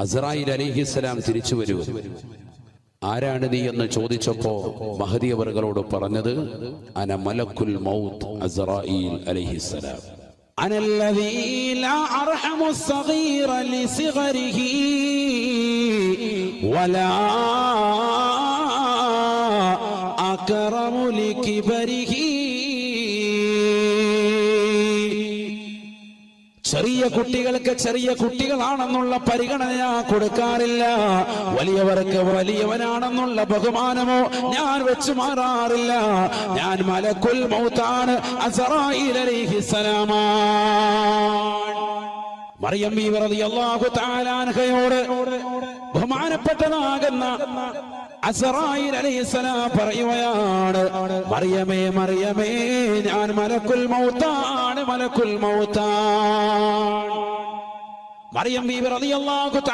അസ്റായീൽ അലൈഹിസ്സലാം തിരിച്ചു വരൂ, ആരാണ് നീ എന്ന് ചോദിച്ചപ്പോ മഹദി അവറുകളോട് പറഞ്ഞത് അന മലക്കുൽ മൗത്ത് അസ്റായീൽ അലൈഹിസ്സലാം. അനല്ലദീ ലാ അർഹമു الصغير لصغره വലാ അക്റമു ലികിബരിഹി. ചെറിയ കുട്ടികൾക്ക് ചെറിയ കുട്ടികളാണെന്നുള്ള പരിഗണന ഞാൻ കൊടുക്കാറില്ല, വലിയവർക്ക് വലിയവനാണെന്നുള്ള ബഹുമാനമോ ഞാൻ വെച്ചു മാറാറില്ല. ഞാൻ മലക്കുൽ മൗത്താണ്, അസ്റായീൽ അലൈഹിസ്സലാമാണ്. മറിയം ബീവി റളിയല്ലാഹു തആല അൻഹയോട് ബഹുമാനപ്പെട്ടതാകുന്ന അസ്റായീൽ അലൈഹിസ്സലാം പറയുകയാണ്, മറിയമേ മറിയമേ, ഞാൻ മലക്കുൽ മൗത്താണ്, മലക്കുൽ മൗത്താണ്. മറിയം ബീവി റളിയല്ലാഹു തആല